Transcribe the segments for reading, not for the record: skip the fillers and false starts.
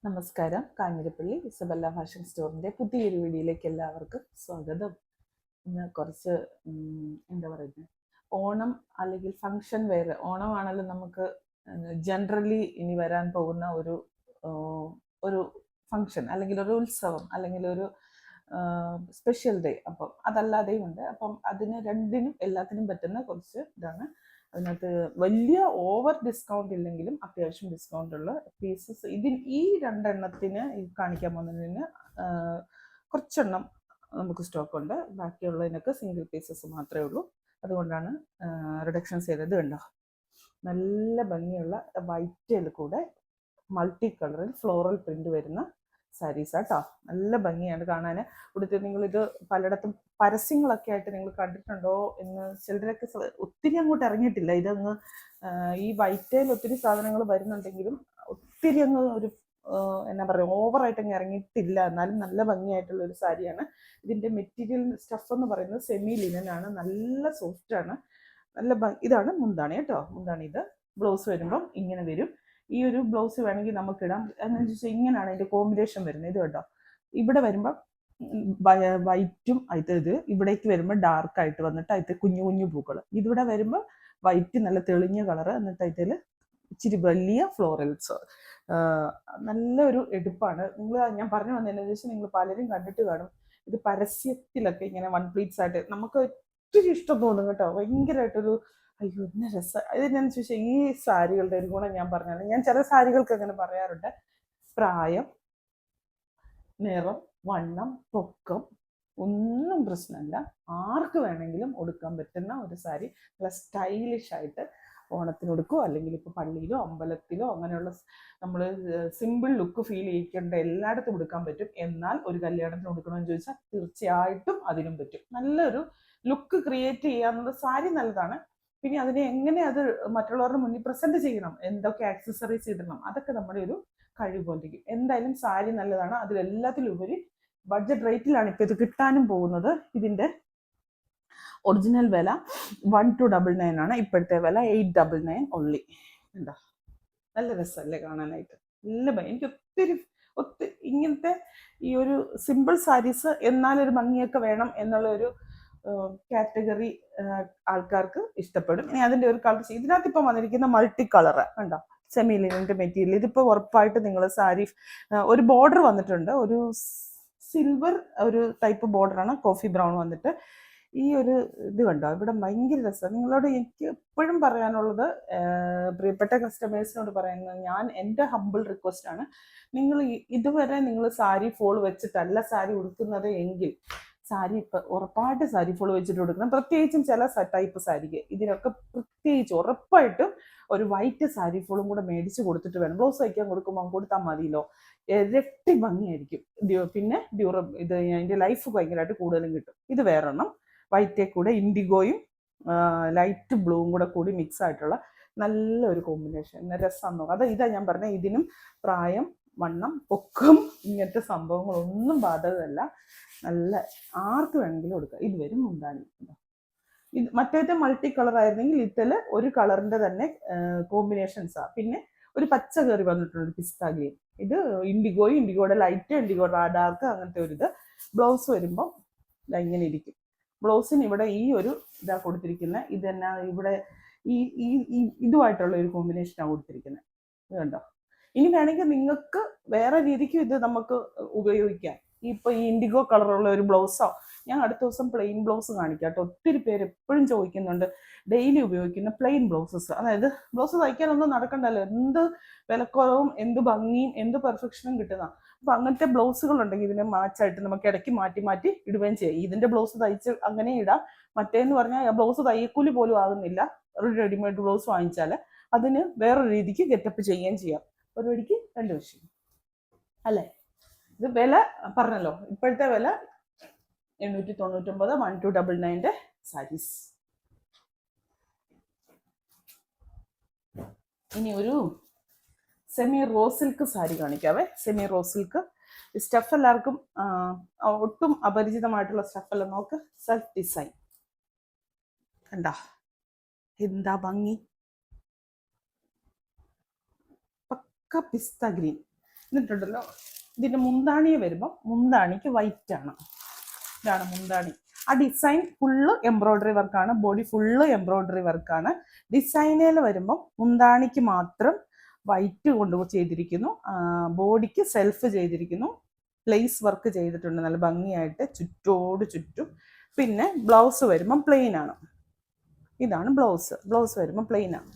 നമസ്കാരം. Kanjirappally Isabella fashion സ്റ്റോറിൻ്റെ പുതിയൊരു വീഡിയോയിലേക്ക് എല്ലാവർക്കും സ്വാഗതം. ഇന്ന് കുറച്ച് എന്താ പറയുന്നത്, ഓണം അല്ലെങ്കിൽ ഫങ്ഷൻ വെയർ, ഓണമാണല്ലോ നമുക്ക് ജനറലി ഇനി വരാൻ പോകുന്ന ഒരു ഫങ്ഷൻ അല്ലെങ്കിൽ ഒരു ഉത്സവം അല്ലെങ്കിൽ ഒരു സ്പെഷ്യൽ ഡേ. അപ്പം അതല്ലാതെയും ഉണ്ട്. അപ്പം അതിന് രണ്ടിനും എല്ലാത്തിനും പറ്റുന്ന കുറച്ച് ഇതാണ്. അതിനകത്ത് വലിയ ഓവർ ഡിസ്കൗണ്ട് ഇല്ലെങ്കിലും അത്യാവശ്യം ഡിസ്കൗണ്ട് ഉള്ള പീസസ് ഈ രണ്ടെണ്ണത്തിന് കാണിക്കാൻ പോകുന്നതിന് കുറച്ചെണ്ണം നമുക്ക് സ്റ്റോക്ക് ഉണ്ട്. ബാക്കിയുള്ളതിനൊക്കെ സിംഗിൾ പീസസ് മാത്രമേ ഉള്ളൂ. അതുകൊണ്ടാണ് റിഡക്ഷൻസ് ചെയ്തത്. കണ്ടോ, നല്ല ഭംഗിയുള്ള വൈറ്റിൽ കൂടെ മൾട്ടി കളറിൽ ഫ്ലോറൽ പ്രിന്റ് വരുന്ന സാരീസ് ആട്ടോ. നല്ല ഭംഗിയാണ് കാണാൻ. ഇവിടുത്തെ നിങ്ങളിത് പലയിടത്തും പരസ്യങ്ങളൊക്കെ ആയിട്ട് നിങ്ങൾ കണ്ടിട്ടുണ്ടോ എന്ന് ചിലരൊക്കെ ഒത്തിരി അങ്ങോട്ട് ഇറങ്ങിയിട്ടില്ല. ഇതങ്ങ് ഈ വൈറ്റേൽ ഒത്തിരി സാധനങ്ങൾ വരുന്നുണ്ടെങ്കിലും ഒത്തിരി അങ്ങ് ഒരു എന്നാ പറയുക, ഓവറായിട്ട് അങ്ങ് ഇറങ്ങിയിട്ടില്ല. എന്നാലും നല്ല ഭംഗിയായിട്ടുള്ള ഒരു സാരിയാണ്. ഇതിൻ്റെ മെറ്റീരിയൽ സ്റ്റഫ് എന്ന് പറയുന്നത് സെമി ലിനൻ ആണ്. നല്ല സോഫ്റ്റ് ആണ്. നല്ല ഇതാണ് മുന്താണി കേട്ടോ. മുന്താണി. ഇത് ബ്ലൗസ് വരുമ്പം ഇങ്ങനെ വരും. ഈ ഒരു ബ്ലൗസ് വേണമെങ്കിൽ നമുക്ക് ഇടാം. എന്നു വെച്ചാൽ ഇങ്ങനെയാണ് അതിൻ്റെ കോമ്പിനേഷൻ വരുന്നത്. ഇത് കേട്ടോ, ഇവിടെ വരുമ്പോൾ വൈറ്റും ഇത് ഇവിടേക്ക് വരുമ്പോൾ ഡാർക്ക് ആയിട്ട് വന്നിട്ട് അതിൽ കുഞ്ഞു കുഞ്ഞു പൂക്കൾ. ഇതിവിടെ വരുമ്പോൾ വൈറ്റ് നല്ല തെളിഞ്ഞ കളറ്, എന്നിട്ട് അതിൽ ഇച്ചിരി വലിയ ഫ്ലോറൽസ്. നല്ലൊരു എടുപ്പാണ്. ഞാൻ പറഞ്ഞു വന്നതിന് ശേഷം നിങ്ങൾ പലരും കണ്ടിട്ട് കാണും. ഇത് പരസ്യത്തിലൊക്കെ ഇങ്ങനെ വൺ പ്ലീറ്റ്സ് ആയിട്ട് നമുക്ക് ഒത്തിരി ഇഷ്ടം തോന്നും കേട്ടോ. ഭയങ്കരമായിട്ടൊരു അയ്യോ ഇന്ന രസം. ഇതെന്നു ചോദിച്ചാൽ ഈ സാരികളുടെ ഒരു ഗുണം ഞാൻ പറഞ്ഞാൽ, ഞാൻ ചില സാരികൾക്ക് അങ്ങനെ പറയാറുണ്ട്. പ്രായം, നിറം, വണ്ണം, പൊക്കം ഒന്നും പ്രശ്നമല്ല. ആർക്ക് വേണമെങ്കിലും ഉടുക്കാൻ പറ്റുന്ന ഒരു സാരി. നല്ല സ്റ്റൈലിഷ് ആയിട്ട് ഓണത്തിന് ഉടുക്കോ അല്ലെങ്കിൽ ഇപ്പോൾ പള്ളിയിലോ അമ്പലത്തിലോ അങ്ങനെയുള്ള നമ്മൾ സിമ്പിൾ ലുക്ക് ഫീൽ ചെയ്യിക്കേണ്ട എല്ലായിടത്തും ഉടുക്കാൻ പറ്റും. എന്നാൽ ഒരു കല്യാണത്തിന് ഉടുക്കണമെന്ന് ചോദിച്ചാൽ തീർച്ചയായിട്ടും അതിനും പറ്റും. നല്ലൊരു ലുക്ക് ക്രിയേറ്റ് ചെയ്യാവുന്നത് സാരി നല്ലതാണ്. പിന്നെ അതിനെ എങ്ങനെ അത് മറ്റുള്ളവരുടെ മുന്നിൽ പ്രസന്റ് ചെയ്യണം, എന്തൊക്കെ ആക്സസറീസ് ഇടണം, അതൊക്കെ നമ്മുടെ ഒരു കഴിവ് പോലിരിക്കും. എന്തായാലും സാരി നല്ലതാണ്. അതിലെല്ലാത്തിലുപരി ബഡ്ജറ്റ് റേറ്റിലാണ് ഇപ്പൊ ഇത് കിട്ടാനും പോകുന്നത്. ഇതിന്റെ ഒറിജിനൽ വില 1299 ആണ്. ഇപ്പോഴത്തെ വില 899 ഓൺലി. എന്താ നല്ല രസമല്ലേ കാണാനായിട്ട്? നല്ല എനിക്ക് ഒത്തിരി ഇങ്ങനത്തെ ഈ ഒരു സിമ്പിൾ സാരീസ് എന്നാലൊരു ഭംഗിയൊക്കെ വേണം എന്നുള്ള ഒരു കാറ്റഗറി ആൾക്കാർക്ക് ഇഷ്ടപ്പെടും. ഇനി അതിന്റെ ഒരു കളർ, ഇതിനകത്ത് ഇപ്പം വന്നിരിക്കുന്ന മൾട്ടി കളറ് കണ്ടോ, സെമി ലിനന്റെ മെറ്റീരിയൽ. ഇതിപ്പോൾ ഉറപ്പായിട്ട് നിങ്ങൾ സാരി, ഒരു ബോർഡർ വന്നിട്ടുണ്ട്, ഒരു സിൽവർ ഒരു ടൈപ്പ് ബോർഡറാണ്, കോഫി ബ്രൗൺ വന്നിട്ട്. ഈ ഒരു ഇത് കണ്ടോ, ഇവിടെ ഭയങ്കര രസം. നിങ്ങളോട് എനിക്ക് എപ്പോഴും പറയാനുള്ളത്, പ്രിയപ്പെട്ട കസ്റ്റമേഴ്സിനോട് പറയുന്നത്, ഞാൻ എൻ്റെ ഹമ്പിൾ റിക്വസ്റ്റ് ആണ്, നിങ്ങൾ ഇതുവരെ നിങ്ങൾ സാരി ഫോൾ വെച്ചിട്ടല്ല സാരി ഉടുക്കുന്നത് എങ്കിൽ സാരി ഉറപ്പായിട്ട് സാരി ഫോൾ വെച്ചിട്ട് കൊടുക്കണം. പ്രത്യേകിച്ചും ചില ടൈപ്പ് സാരിക്ക് ഇതിനൊക്കെ പ്രത്യേകിച്ച് ഉറപ്പായിട്ടും ഒരു വൈറ്റ് സാരി ഫോളും കൂടെ മേടിച്ച് കൊടുത്തിട്ട് വേണം. ബ്ലൗസ് തയ്ക്കാൻ കൊടുക്കുമ്പോൾ കൊടുത്താൽ മതിയല്ലോ, ഇരട്ടി ഭംഗിയായിരിക്കും. പിന്നെ ഇത് അതിൻ്റെ ലൈഫ് ഭയങ്കരമായിട്ട് കൂടുതലും കിട്ടും. ഇത് വേറെണ്ണം വൈറ്റേ കൂടെ ഇൻഡിഗോയും ലൈറ്റ് ബ്ലൂവും കൂടെ കൂടി മിക്സ് ആയിട്ടുള്ള നല്ലൊരു കോമ്പിനേഷൻ. രസം നോക്കാം. ഇതാ ഞാൻ പറഞ്ഞ, ഇതിനും പ്രായം, വണ്ണം, പൊക്കം ഇങ്ങനത്തെ സംഭവങ്ങളൊന്നും ബാധകമല്ല. നല്ല ആർക്ക് വേണമെങ്കിലും കൊടുക്കാം. ഇത് വരും മുന്താണി. ഇത് മറ്റേത്തെ മൾട്ടി കളർ ആയിരുന്നെങ്കിൽ ഇതിൽ ഒരു കളറിന്റെ തന്നെ കോമ്പിനേഷൻസാ. പിന്നെ ഒരു പച്ച കയറി വന്നിട്ടുണ്ട്, പിസ്ത ഗ്രീൻ. ഇത് ഇൻഡിഗോയുടെ ലൈറ്റ്, ഇൻഡിഗോയുടെ ഡാർക്ക്, അങ്ങനത്തെ ഒരു ഇത്. ബ്ലൗസ് വരുമ്പോൾ ഇങ്ങനെ ഇരിക്കും. ബ്ലൗസിന് ഇവിടെ ഈ ഒരു ഇതാ കൊടുത്തിരിക്കുന്നത്. ഇതെന്നാ ഇവിടെ ഈ ഇതുമായിട്ടുള്ള ഒരു കോമ്പിനേഷനാണ് കൊടുത്തിരിക്കുന്നത്. ഇത് കണ്ടോ. ഇനി വേണമെങ്കിൽ നിങ്ങൾക്ക് വേറെ രീതിക്കും ഇത് നമുക്ക് ഉപയോഗിക്കാം. ഇപ്പൊ ഈ ഇൻഡിഗോ കളറുള്ള ഒരു ബ്ലൗസോ, ഞാൻ അടുത്ത ദിവസം പ്ലെയിൻ ബ്ലൗസ് കാണിക്കാം കേട്ടോ. ഒത്തിരി പേര് എപ്പോഴും ചോദിക്കുന്നുണ്ട് ഡെയിലി ഉപയോഗിക്കുന്ന പ്ലെയിൻ ബ്ലൗസസ്. അതായത് ബ്ലൗസ് തയ്ക്കാനൊന്നും നടക്കണ്ടല്ലോ, എന്ത് വിലക്കുറവും എന്ത് ഭംഗിയും എന്ത് പെർഫെക്ഷനും കിട്ടുന്ന. അപ്പൊ അങ്ങനത്തെ ബ്ലൗസുകൾ ഉണ്ടെങ്കിൽ ഇതിനെ മാച്ചായിട്ട് നമുക്ക് ഇടയ്ക്ക് മാറ്റി ഇടുകയും ചെയ്യാം. ഇതിന്റെ ബ്ലൗസ് തയ്ച്ച് അങ്ങനെ ഇടാം. മറ്റേന്ന് പറഞ്ഞാൽ ബ്ലൗസ് തയ്യക്കൂലി പോലും ആകുന്നില്ല. ഒരു റെഡിമെയ്ഡ് ബ്ലൗസ് വാങ്ങിച്ചാൽ അതിന് വേറൊരു രീതിക്ക് ഗെറ്റപ്പ് ചെയ്യുകയും ചെയ്യാം. ഒരു വഴിക്ക് രണ്ട് വിഷയം അല്ലേ. ഇത് വില പറഞ്ഞല്ലോ, ഇപ്പോഴത്തെ വില 899, 1299 സാരീസ്. ഇനി ഒരു സെമി റോസ് സിൽക്ക് സാരി കാണിക്കാവേ. സെമി റോസ് സിൽക്ക് സ്റ്റഫ് എല്ലാവർക്കും ഒട്ടും അപരിചിതമായിട്ടുള്ള സ്റ്റഫല്ല. നോക്ക്, സെൽഫ് ഡിസൈൻ കണ്ടാ എന്താ ഭംഗി. പക്ക പിസ്ത ഗ്രീൻ. എന്നിട്ടുണ്ടല്ലോ ഇതിന്റെ മുന്താണി വരുമ്പോൾ മുന്താണിക്ക് വൈറ്റ് ആണ്. ഇതാണ് മുന്താണി. ആ ഡിസൈൻ ഫുള്ള് എംബ്രോയിഡറി വർക്കാണ്, ബോഡി ഫുള്ള് എംബ്രോയിഡറി വർക്കാണ്. ഡിസൈനിൽ വരുമ്പോൾ മുന്താണിക്ക് മാത്രം വൈറ്റ് കൊണ്ട് ചെയ്തിരിക്കുന്നു, ബോഡിക്ക് സെൽഫ് ചെയ്തിരിക്കുന്നു, ലേസ് വർക്ക് ചെയ്തിട്ടുണ്ട് നല്ല ഭംഗിയായിട്ട് ചുറ്റോട് ചുറ്റും. പിന്നെ ബ്ലൗസ് വരുമ്പോൾ പ്ലെയിൻ ആണ്. ഇതാണ് ബ്ലൗസ്. ബ്ലൗസ് വരുമ്പോൾ പ്ലെയിൻ ആണ്.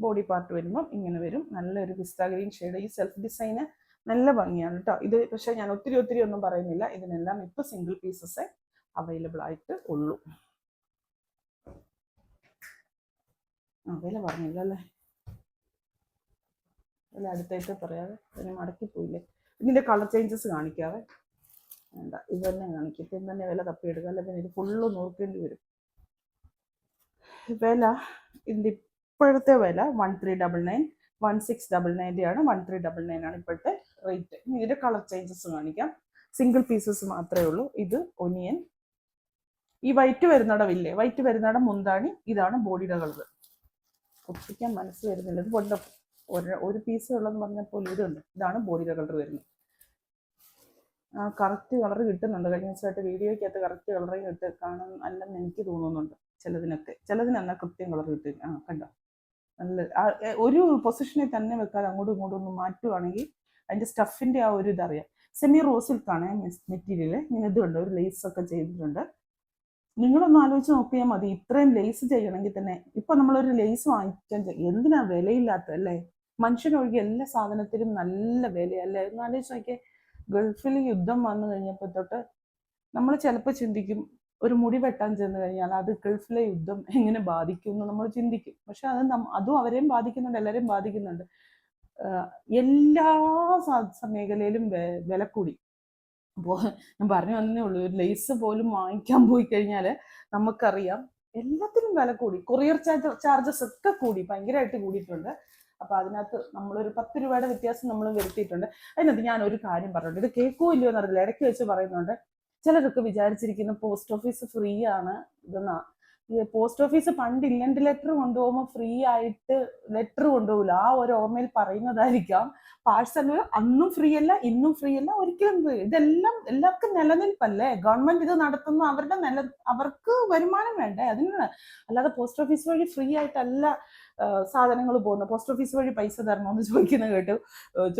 ബോഡി പാർട്ട് വരുമ്പോൾ ഇങ്ങനെ വരും. നല്ലൊരു പിസ്ത ഗ്രീൻ ഷെയ്ഡ്. ഈ സെൽഫ് ഡിസൈന് നല്ല ഭംഗിയാണ് കേട്ടോ. ഇത് പക്ഷേ ഞാൻ ഒത്തിരി ഒന്നും പറയുന്നില്ല. ഇതിനെല്ലാം ഇപ്പോൾ സിംഗിൾ പീസസ് അവൈലബിൾ ആയിട്ട് ഉള്ളൂ. വില പറഞ്ഞില്ല അല്ലേ? വില അടുത്തായിട്ട് പറയാതെ പിന്നെ മടക്കിപ്പോയില്ലേ. ഇതിൻ്റെ കളർ ചേഞ്ചസ് കാണിക്കാതെ വേണ്ട, ഇത് തന്നെ കാണിക്കും. ഇത് തന്നെ വില തപ്പിയെടുക്കുക, അല്ലെ പിന്നെ ഇത് ഫുള്ള് നോക്കേണ്ടി വരും. വില ഇതിൻ്റെ ഇപ്പോഴത്തെ വില 1399, 1699 ആണ്. 1399 ആണ് ഇപ്പോഴത്തെ റേറ്റ്. ഇനി ഇതിൻ്റെ കളർ ചേഞ്ചസ് കാണിക്കാം. സിംഗിൾ പീസസ് മാത്രമേ ഉള്ളൂ. ഇത് ഒനിയൻ. ഈ വൈറ്റ് വരുന്നിടമില്ലേ, വൈറ്റ് വരുന്നിടം മുന്താണി. ഇതാണ് ബോഡിയുടെ കളർ. ഒട്ടിക്കാൻ മനസ്സ് വരുന്നില്ല. ഇത് കൊണ്ട് ഒരു പീസ് ഉള്ളതെന്ന് പറഞ്ഞപ്പോൾ ഇതുണ്ട്. ഇതാണ് ബോഡിയുടെ കളർ വരുന്നത്. കറക്റ്റ് കളർ കിട്ടുന്നുണ്ട്. കഴിഞ്ഞ ദിവസമായിട്ട് വീഡിയോയ്ക്കകത്ത് കറക്റ്റ് കളറേ കാണാൻ അല്ലെന്ന് എനിക്ക് തോന്നുന്നുണ്ട്. ചിലതിനെന്നാ കൃത്യം കളർ കിട്ടും. കണ്ടോ, നല്ല ഒരു പൊസിഷനിൽ തന്നെ വെക്കാതെ അങ്ങോട്ടും ഇങ്ങോട്ടും ഒന്ന് മാറ്റുവാണെങ്കിൽ അതിൻ്റെ സ്റ്റഫിൻ്റെ ആ ഒരു ഇതറിയാം. സെമി റോ സിൽക്കാണ് മെറ്റീരിയൽ. ഇങ്ങനെ ഇതുണ്ട്, ഒരു ലേസ് ഒക്കെ ചെയ്തിട്ടുണ്ട്. നിങ്ങളൊന്ന് ആലോചിച്ച് നോക്കിയാൽ മതി. ഇത്രയും ലേസ് ചെയ്യണമെങ്കിൽ തന്നെ ഇപ്പൊ നമ്മളൊരു ലേസ് വാങ്ങിക്കാൻ എന്തിനാ വിലയില്ലാത്ത അല്ലേ? മനുഷ്യനൊഴികെ എല്ലാ സാധനത്തിലും നല്ല വിലയല്ലേ? ഒന്ന് ആലോചിച്ച് നോക്കിയാൽ ഗൾഫിൽ യുദ്ധം വന്നു കഴിഞ്ഞപ്പോൾ തൊട്ട് നമ്മൾ ചിലപ്പോൾ ചിന്തിക്കും, ഒരു മുടി വെട്ടാൻ ചെന്ന് കഴിഞ്ഞാൽ അത് ഗൾഫിലെ യുദ്ധം എങ്ങനെ ബാധിക്കും എന്ന് നമ്മൾ ചിന്തിക്കും. പക്ഷെ അതും അവരെയും ബാധിക്കുന്നുണ്ട്, എല്ലാവരെയും ബാധിക്കുന്നുണ്ട്. എല്ലാ മേഖലയിലും വില കൂടി. അപ്പോൾ ഞാൻ പറഞ്ഞു വന്നേ ഉള്ളൂ, ഒരു ലേസ് പോലും വാങ്ങിക്കാൻ പോയി കഴിഞ്ഞാൽ നമുക്കറിയാം എല്ലാത്തിനും വില കൂടി. കൊറിയർ ചാർജസ് ഒക്കെ കൂടി, ഭയങ്കരമായിട്ട് കൂടിയിട്ടുണ്ട്. അപ്പൊ അതിനകത്ത് നമ്മളൊരു 10 രൂപയുടെ വ്യത്യാസം നമ്മൾ വരുത്തിയിട്ടുണ്ട്. അതിനകത്ത് ഞാൻ ഒരു കാര്യം പറഞ്ഞിട്ടുണ്ട്, ഇത് കേൾക്കോ ഇല്ലയോ എന്നറിയില്ല, ഇടയ്ക്ക് വെച്ച് പറയുന്നുണ്ട്. ചിലരൊക്കെ വിചാരിച്ചിരിക്കുന്ന പോസ്റ്റ് ഓഫീസ് ഫ്രീ ആണ് ഇതെന്നാ. ഈ പോസ്റ്റ് ഓഫീസ് പണ്ട് ഇല്ലന്റ് ലെറ്റർ കൊണ്ടുപോകുമ്പോൾ ഫ്രീ ആയിട്ട് ലെറ്റർ കൊണ്ടുപോകില്ല, ആ ഒരു ഓർമ്മയിൽ പറയുന്നതായിരിക്കാം. പാഴ്സൽ അന്നും ഫ്രീ അല്ല, ഇന്നും ഫ്രീ അല്ല, ഒരിക്കലും ഫ്രീ. ഇതെല്ലാം എല്ലാവർക്കും നിലനിൽപ്പല്ലേ. ഗവൺമെന്റ് ഇത് നടത്തുന്നു, അവർക്ക് വരുമാനം വേണ്ടേ, അതിനാണ്. അല്ലാതെ പോസ്റ്റ് ഓഫീസ് വഴി ഫ്രീ ആയിട്ടല്ല സാധനങ്ങൾ പോകുന്നത്. പോസ്റ്റ് ഓഫീസ് വഴി പൈസ തരണമെന്ന്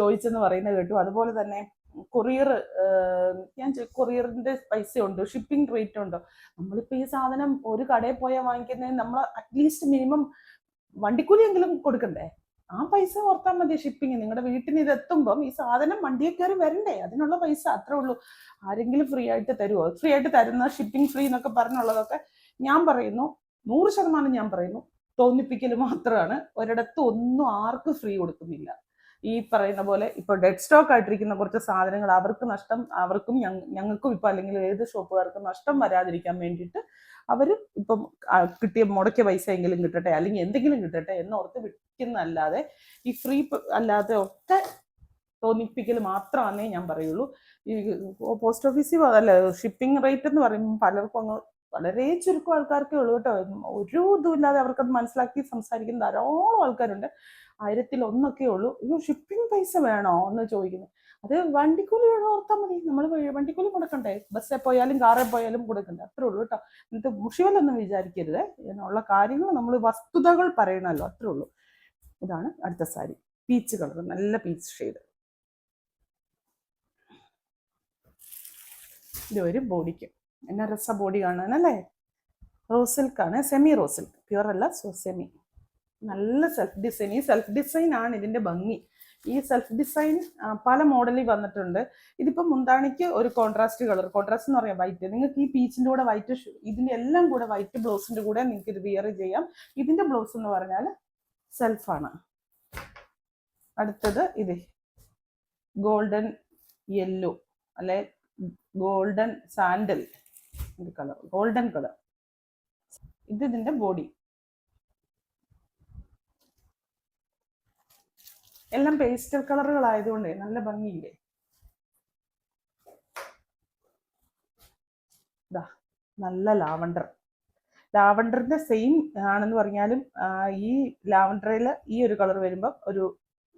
ചോദിച്ചെന്ന് പറയുന്നത് കേട്ടു. അതുപോലെ തന്നെ കൊറിയർ, കൊറിയറിന്റെ പൈസ ഉണ്ട്, ഷിപ്പിംഗ് റേറ്റ് ഉണ്ട്. നമ്മളിപ്പോ ഈ സാധനം ഒരു കടയിൽ പോയാൽ വാങ്ങിക്കുന്നതിന് നമ്മൾ അറ്റ്ലീസ്റ്റ് മിനിമം വണ്ടിക്കൂലിയെങ്കിലും കൊടുക്കണ്ടേ? ആ പൈസ ഓർത്താൽ മതി. ഷിപ്പിംഗ് നിങ്ങളുടെ വീട്ടിന് ഇത് എത്തുമ്പം ഈ സാധനം വണ്ടിയെ കയറി വരണ്ടേ, അതിനുള്ള പൈസ അത്രേ ഉള്ളൂ. ആരെങ്കിലും ഫ്രീ ആയിട്ട് തരുമോ? ഫ്രീ ആയിട്ട് തരുന്ന ഷിപ്പിംഗ് ഫ്രീ എന്നൊക്കെ പറഞ്ഞുള്ളതൊക്കെ ഞാൻ പറയുന്നു 100% ഞാൻ പറയുന്നു തോന്നിപ്പിക്കൽ മാത്രമാണ്. ഒരിടത്തും ഒന്നും ആർക്കും ഫ്രീ കൊടുക്കുന്നില്ല. ഈ പറയുന്ന പോലെ ഇപ്പൊ ഡെഡ് സ്റ്റോക്ക് ആയിട്ടിരിക്കുന്ന കുറച്ച് സാധനങ്ങൾ അവർക്ക് നഷ്ടം, അവർക്കും ഞങ്ങൾക്കും ഇപ്പൊ അല്ലെങ്കിൽ ഏത് ഷോപ്പുകാർക്കും നഷ്ടം വരാതിരിക്കാൻ വേണ്ടിയിട്ട് അവർ ഇപ്പം കിട്ടിയ മുടക്കിയ പൈസ എങ്കിലും കിട്ടട്ടെ, അല്ലെങ്കിൽ എന്തെങ്കിലും കിട്ടട്ടെ എന്നോർത്ത് വിൽക്കുന്നതല്ലാതെ ഈ ഫ്രീ അല്ലാതെ ഒക്കെ തോന്നിപ്പിക്കൽ മാത്രമാണെന്നേ ഞാൻ പറയുള്ളൂ. ഈ പോസ്റ്റ് ഓഫീസിൽ അല്ല ഷിപ്പിംഗ് റേറ്റ് എന്ന് പറയുമ്പോൾ പലർക്കും അങ്ങ് വളരെ ചുരുക്കം ആൾക്കാർക്കേ ഉള്ളൂ കേട്ടോ. ഒരു ഇതുമില്ലാതെ അവർക്കത് മനസ്സിലാക്കി സംസാരിക്കുന്ന ധാരാളം ആൾക്കാരുണ്ട്. 1000-ൽ 1 ഉള്ളൂ. അയ്യോ ഷിപ്പിംഗ് പൈസ വേണോ എന്ന് ചോദിക്കുന്നു. അത് വണ്ടിക്കൂലി ഓർത്താൽ മതി. നമ്മൾ വണ്ടിക്കൂലി കൊടുക്കണ്ടേ? ബസ്സിൽ പോയാലും കാറിൽ പോയാലും കൊടുക്കണ്ടേ? അത്രേ ഉള്ളൂ കേട്ടോ. എന്നിട്ട് മുഷിവലൊന്നും വിചാരിക്കരുത്. എന്നുള്ള കാര്യങ്ങൾ നമ്മൾ വസ്തുതകൾ പറയണമല്ലോ, അത്രേ ഉള്ളൂ. ഇതാണ് അടുത്ത സാരി, പീച്ച് കളർ, നല്ല പീച്ച് ഷെയ്ഡ്. ഇത് ഒരു ബോഡിക്ക് എന്നാ രസ ബോഡി കാണാനല്ലേ. റോസ് സിൽക്കാണ്, സെമി റോസ് സിൽക്ക്, പ്യുവർ അല്ല, സെമി. നല്ല സെൽഫ് ഡിസൈൻ. ഈ സെൽഫ് ഡിസൈൻ ആണ് ഇതിന്റെ ഭംഗി. ഈ സെൽഫ് ഡിസൈൻ പല മോഡലിൽ വന്നിട്ടുണ്ട്. ഇതിപ്പോ മുന്താണിക്ക് ഒരു കോൺട്രാസ്റ്റ് കളർ, കോൺട്രാസ്റ്റ് എന്ന് പറയാം വൈറ്റ്. നിങ്ങൾക്ക് ഈ പീച്ചിന്റെ കൂടെ വൈറ്റ്, ഇതിന്റെ എല്ലാം കൂടെ വൈറ്റ് ബ്ലൗസിന്റെ കൂടെ നിങ്ങൾക്ക് ഇത് വിയർ ചെയ്യാം. ഇതിന്റെ ബ്ലൗസ് എന്ന് പറഞ്ഞാൽ സെൽഫാണ്. അടുത്തത് ഇത് ഗോൾഡൻ യെല്ലോ അല്ലെ golden sandal colour, golden colour. ഇത് ഇതിന്റെ ബോഡി. എല്ലാം പേസ്റ്റൽ കളറുകളായതുകൊണ്ട് നല്ല ഭംഗിയില്ലേ. നല്ല ലാവണ്ടർ. ലാവണ്ടറിന്റെ സെയിം ആണെന്ന് പറഞ്ഞാലും ഈ ലാവണ്ടറിൽ ഈ ഒരു കളർ വരുമ്പോൾ ഒരു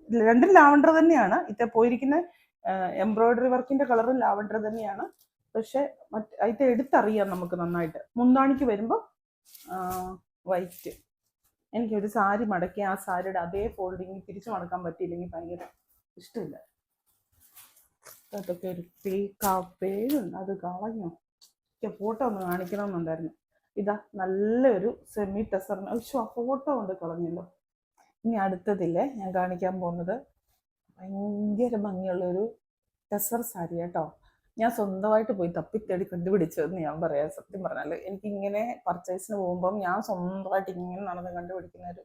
രണ്ടും ലാവണ്ടർ തന്നെയാണ്. ഇത് പോയിരിക്കുന്ന എംബ്രോയിഡറി വർക്കിന്റെ കളറും ലാവണ്ടർ തന്നെയാണ്. പക്ഷെ ഇത് എടുത്തറിയാം നമുക്ക് നന്നായിട്ട്. മുന്താണിക്ക് വരുമ്പോൾ വൈറ്റ്. എനിക്കൊരു സാരി മടക്കി ആ സാരിയുടെ അതേ ഫോൾഡിങ് തിരിച്ചു മടക്കാൻ പറ്റിയില്ലെങ്കിൽ ഭയങ്കര ഇഷ്ടമില്ല. അതൊക്കെ ഒരു പേരുണ്ട്, അത് കളഞ്ഞോ. ഫോട്ടോ ഒന്ന് കാണിക്കണമെന്നുണ്ടായിരുന്നു. ഇതാ നല്ലൊരു സെമി ടെസറിന്. ആ ഫോട്ടോ കൊണ്ട് കളഞ്ഞല്ലോ. ഇനി അടുത്തതില്ലേ ഞാൻ കാണിക്കാൻ പോകുന്നത് ഭയങ്കര ഭംഗിയുള്ളൊരു ടെസർ സാരി കേട്ടോ. ഞാൻ സ്വന്തമായിട്ട് പോയി തപ്പിത്തേടി കണ്ടുപിടിച്ചതെന്ന് ഞാൻ പറയാം. സത്യം പറഞ്ഞാൽ എനിക്കിങ്ങനെ പർച്ചേസിന് പോകുമ്പം ഞാൻ സ്വന്തമായിട്ട് ഇങ്ങനെ നടന്ന് കണ്ടുപിടിക്കുന്ന ഒരു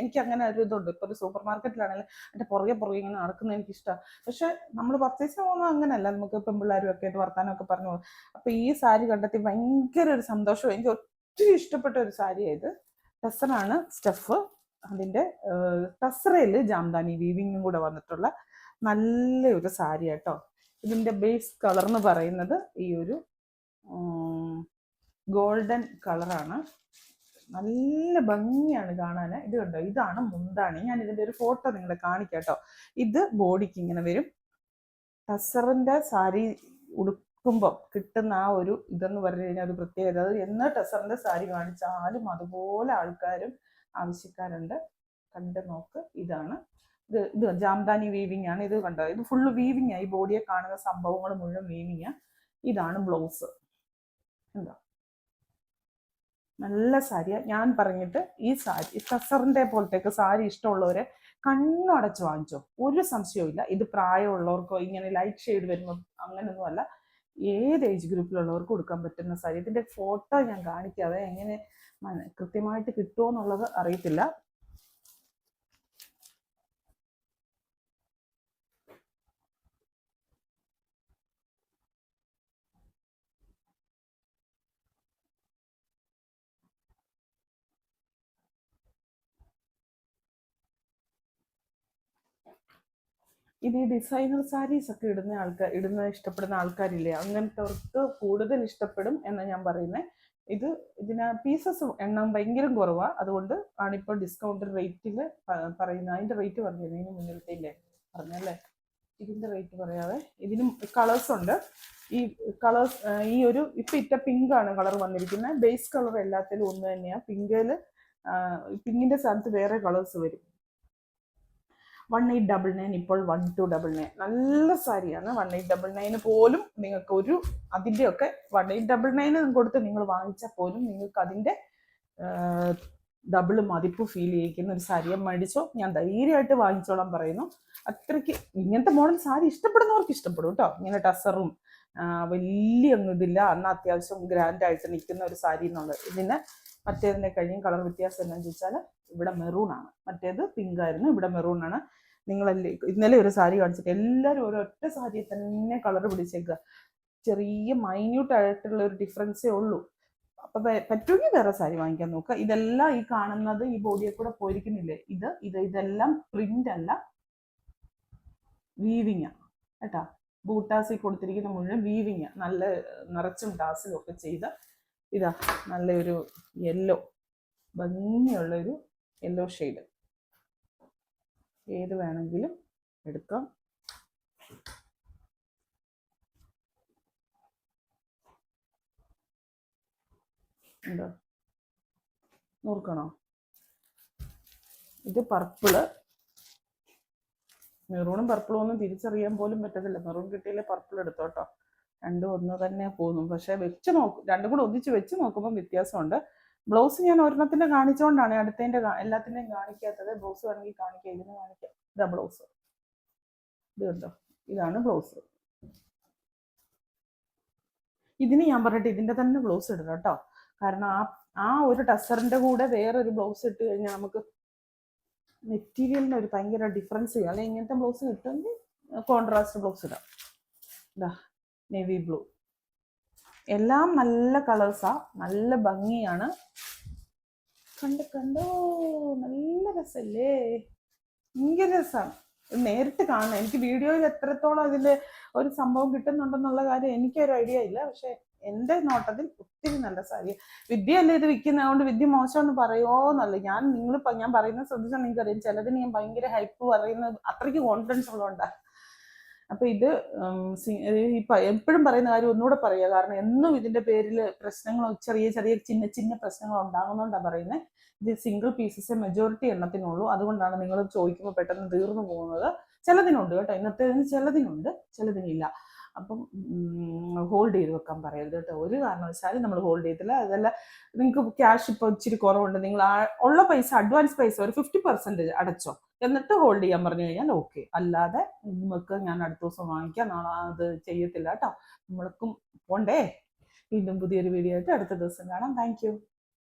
എനിക്ക് അങ്ങനെ ഒരു ഇതുണ്ട്. ഇപ്പോൾ ഒരു സൂപ്പർ മാർക്കറ്റിലാണെങ്കിലും എൻ്റെ പുറകെ ഇങ്ങനെ നടക്കുന്നത് എനിക്കിഷ്ടമാണ്. പക്ഷെ നമ്മൾ പർച്ചേസിന് പോകുന്നത് അങ്ങനെയല്ല. നമുക്ക് പെൺപിള്ളേരും ഒക്കെ ആയിട്ട് വർത്താനമൊക്കെ പറഞ്ഞു പോകും. അപ്പോൾ ഈ സാരി കണ്ടെത്തി ഭയങ്കര ഒരു സന്തോഷം. എനിക്ക് ഒത്തിരി ഇഷ്ടപ്പെട്ട ഒരു സാരിയായത്. ടെസറാണ് സ്റ്റഫ്. അതിൻ്റെ ടസറയിൽ ജാംദാനി വീവിങ്ങും കൂടെ വന്നിട്ടുള്ള നല്ലൊരു സാരി കേട്ടോ. ഇതിൻ്റെ ബേസ് കളർ എന്ന് പറയുന്നത് ഈ ഒരു ഗോൾഡൻ കളറാണ്. നല്ല ഭംഗിയാണ് കാണാൻ. ഇത് കണ്ടോ, ഇതാണ് മുന്താണി. ഞാൻ ഇതിൻ്റെ ഒരു ഫോട്ടോ നിങ്ങളെ കാണിക്കാം കേട്ടോ. ഇത് ബോഡിക്ക് ഇങ്ങനെ വരും. ടസറിൻ്റെ സാരി ഉടുക്കുമ്പോൾ കിട്ടുന്ന ആ ഒരു ഇതെന്ന് പറഞ്ഞു കഴിഞ്ഞാൽ ഒരു പ്രത്യേകത. അത് എന്ന് ടസറിൻ്റെ സാരി കാണിച്ചാലും അതുപോലെ ആൾക്കാരും ആവശ്യക്കാരുണ്ട്. കണ്ട് നോക്ക്. ഇതാണ് ഇത് ജാംദാനി വീവിങ് ആണ്. ഇത് കണ്ടോ, ഇത് ഫുള്ള് വീവിങ് ആയി. ബോഡിയെ കാണുന്ന സംഭവങ്ങൾ മുഴുവൻ വീവിങ്. ഇതാണ് ബ്ലൗസ്. എന്താ നല്ല സാരിയാണ്. ഞാൻ പറഞ്ഞിട്ട് ഈ സാരി ടസറിന്റെ പോലത്തേക്ക് സാരി ഇഷ്ടമുള്ളവരെ കണ്ണടച്ച് വാങ്ങിച്ചോ, ഒരു സംശയവും ഇല്ല. ഇത് പ്രായമുള്ളവർക്കോ ഇങ്ങനെ ലൈറ്റ് ഷെയ്ഡ് വരുമ്പോൾ അങ്ങനെയൊന്നും അല്ല, ഏത് ഏജ് ഗ്രൂപ്പിലുള്ളവർക്ക് കൊടുക്കാൻ പറ്റുന്ന സാരി. ഇതിന്റെ ഫോട്ടോ ഞാൻ കാണിക്കാതെ എങ്ങനെ കൃത്യമായിട്ട് കിട്ടുമോ എന്നുള്ളത് അറിയത്തില്ല. ഇത് ഈ ഡിസൈനർ സാരീസ് ഒക്കെ ഇടുന്ന ഇഷ്ടപ്പെടുന്ന ആൾക്കാരില്ലേ, അങ്ങനത്തെവർക്ക് കൂടുതൽ ഇഷ്ടപ്പെടും എന്ന് ഞാൻ പറയുന്നത്. ഇതിന് പീസസ് എണ്ണം ഭയങ്കര കുറവാണ്. അതുകൊണ്ട് ആണിപ്പോൾ ഡിസ്കൗണ്ട് റേറ്റിൽ പറയുന്നത്. അതിന്റെ റേറ്റ് പറഞ്ഞിരുന്നു ഇതിന് മുന്നിലത്തെ പറഞ്ഞല്ലേ. ഇതിന്റെ റേറ്റ് പറയാതെ ഇതിനും കളേഴ്സ് ഉണ്ട്. ഈ കളേഴ്സ് ഈ ഒരു ഇപ്പൊ ഇറ്റ പിങ്ക് ആണ് കളർ വന്നിരിക്കുന്നത്. ബേസ് കളർ എല്ലാത്തിലും ഒന്ന് തന്നെയാണ്. പിങ്കിന്റെ സ്ഥാനത്ത് വേറെ കളേഴ്സ് വരും. 1899 ഇപ്പോൾ 1299. നല്ല സാരിയാണ്. 1899 പോലും നിങ്ങൾക്ക് ഒരു അതിൻ്റെയൊക്കെ 1899 കൊടുത്ത് നിങ്ങൾ വാങ്ങിച്ചാൽ പോലും നിങ്ങൾക്ക് അതിൻ്റെ ഡബിൾ മതിപ്പ് ഫീൽ ചെയ്യിക്കുന്ന ഒരു സാരിയെ മേടിച്ചോ. ഞാൻ ധൈര്യമായിട്ട് വാങ്ങിച്ചോളാൻ പറയുന്നു. അത്രയ്ക്ക് ഇങ്ങനത്തെ മോഡൽ സാരി ഇഷ്ടപ്പെടുന്നവർക്ക് ഇഷ്ടപ്പെടും കേട്ടോ. ഇങ്ങനെ ടസറും വലിയ ഒന്നും ഇതില്ല, എന്നാൽ അത്യാവശ്യം ഗ്രാൻഡായിട്ട് നിൽക്കുന്ന ഒരു സാരി എന്നുള്ളത്. ഇതിന് മറ്റേതിനെ കഴിഞ്ഞും കളർ വ്യത്യാസം എന്താണെന്ന് ചോദിച്ചാൽ ഇവിടെ മെറൂൺ ആണ്. മറ്റേത് പിങ്ക് ആയിരുന്നു, ഇവിടെ മെറൂൺ ആണ്. നിങ്ങളല്ലേ ഇന്നലെ ഒരു സാരി കാണിച്ചിട്ട് എല്ലാവരും ഒരൊറ്റ സാരിയെ തന്നെ കളർ പിടിച്ചേക്കുക. ചെറിയ മൈന്യൂട്ട് ആയിട്ടുള്ള ഒരു ഡിഫറൻസേ ഉള്ളൂ. അപ്പൊ പറ്റുമെങ്കിൽ വേറെ സാരി വാങ്ങിക്കാൻ നോക്കുക. ഇതെല്ലാം ഈ കാണുന്നത് ഈ ബോഡിയെ കൂടെ പോയിരിക്കുന്നില്ലേ, ഇതെല്ലാം പ്രിന്റ് അല്ല, വീവിങ് കേട്ടാ. ബൂട്ടാസിൽ കൊടുത്തിരിക്കുന്ന മുഴുവൻ വീവിങ്, നല്ല നിറച്ചും ടാസിലും ഒക്കെ ചെയ്ത്. ഇതാ നല്ലൊരു യെല്ലോ, ഭംഗിയുള്ളൊരു യെല്ലോ ഷെയ്ഡ്. ഏത് വേണമെങ്കിലും എടുക്കാം. ഉണ്ടോ, നോക്കണോ? ഇത് പർപ്പിള്. മെറൂണും പർപ്പിളും ഒന്നും തിരിച്ചറിയാൻ പോലും പറ്റത്തില്ല. മെറൂൺ കിട്ടിയില്ലേ പർപ്പിൾ എടുത്തോട്ടോ. രണ്ടും ഒന്ന് തന്നെ പോകുന്നു. പക്ഷെ രണ്ടും കൂടെ ഒന്നിച്ച് വെച്ച് നോക്കുമ്പോൾ വ്യത്യാസമുണ്ട്. ബ്ലൗസ് ഞാൻ ഒരെണ്ണത്തിന്റെ കാണിച്ചുകൊണ്ടാണ് അടുത്തതിന്റെ എല്ലാത്തിൻ്റെയും കാണിക്കാത്തത്. ബ്ലൗസ് വേണമെങ്കിൽ കാണിക്കാം, ഇതിന് കാണിക്കാം. ഇതാ ബ്ലൗസ്. ഇത് കണ്ടോ, ഇതാണ് ബ്ലൗസ്. ഇതിന് ഞാൻ പറഞ്ഞിട്ട് ഇതിന്റെ തന്നെ ബ്ലൗസ് ഇടണം കേട്ടോ. കാരണം ആ ഒരു ടസറിന്റെ കൂടെ വേറൊരു ബ്ലൗസ് ഇട്ട് കഴിഞ്ഞാൽ നമുക്ക് മെറ്റീരിയലിന് ഒരു ഭയങ്കര ഡിഫറൻസ് ചെയ്യും. അല്ലെങ്കിൽ ഇങ്ങനത്തെ ബ്ലൗസ് കിട്ടുമെങ്കിൽ കോൺട്രാസ്റ്റ് ബ്ലൗസ് ഇടാം. ഇതാ നേവി ബ്ലൂ. എല്ലാം നല്ല കളേഴ്സാ, നല്ല ഭംഗിയാണ്. കണ്ടോ, നല്ല രസല്ലേ, ഭയങ്കര രസമാണ്. നേരിട്ട് കാണണം. എനിക്ക് വീഡിയോയിൽ എത്രത്തോളം ഇതിന്റെ ഒരു സംഭവം കിട്ടുന്നുണ്ടെന്നുള്ള കാര്യം എനിക്കൊരു ഐഡിയ ഇല്ല. പക്ഷെ എൻ്റെ നോട്ടത്തിൽ ഒത്തിരി നല്ല സാരി. വിദ്യയല്ലേ ഇത് വിൽക്കുന്നതുകൊണ്ട് വിദ്യ മോശമെന്ന് പറയുമോന്നല്ല, ഞാൻ പറയുന്നത് ശ്രദ്ധിച്ചാൽ നിങ്ങൾക്ക് അറിയാം. ചിലതിന് ഞാൻ ഭയങ്കര ഹൈപ്പ് പറയുന്നത് അത്രയ്ക്ക് കോൺഫിഡൻസ് ഉള്ളതുകൊണ്ടാണ്. അപ്പൊ ഇത് എപ്പോഴും പറയുന്ന കാര്യം ഒന്നുകൂടെ പറയുക, കാരണം എന്നും ഇതിന്റെ പേരിൽ പ്രശ്നങ്ങൾ, ചെറിയ ചെറിയ ചിന്ന ചിന്ന പ്രശ്നങ്ങൾ ഉണ്ടാകുന്നതുകൊണ്ടാണ് പറയുന്നത്. ഇത് സിംഗിൾ പീസസ് മെജോറിറ്റി എണ്ണത്തിനുള്ളൂ. അതുകൊണ്ടാണ് നിങ്ങൾ ചോദിക്കുമ്പോൾ പെട്ടെന്ന് തീർന്നു പോകുന്നത്. ചിലതിനുണ്ട് കേട്ടോ, ഇന്നത്തെ ചിലതിനുണ്ട്, ചിലതിനില്ല. അപ്പം ഹോൾഡ് ചെയ്ത് വെക്കാൻ പറയരുത് കേട്ടോ, ഒരു കാരണവശാലും നമ്മൾ ഹോൾഡ് ചെയ്തില്ല. അതല്ല, നിങ്ങൾക്ക് ക്യാഷ് ഇപ്പോൾ ഇച്ചിരി കുറവുണ്ട്, നിങ്ങൾ ഉള്ള പൈസ, അഡ്വാൻസ് പൈസ ഒരു 50% അടച്ചോ, എന്നിട്ട് ഹോൾഡ് ചെയ്യാൻ പറഞ്ഞു കഴിഞ്ഞാൽ ഓക്കെ. അല്ലാതെ നമുക്ക് ഞാൻ അടുത്ത ദിവസം വാങ്ങിക്കാം, നാളെ അത് ചെയ്യത്തില്ല കേട്ടോ. നമ്മൾക്കും പോണ്ടേ. വീണ്ടും പുതിയൊരു വീഡിയോ ആയിട്ട് അടുത്ത ദിവസം കാണാം. താങ്ക്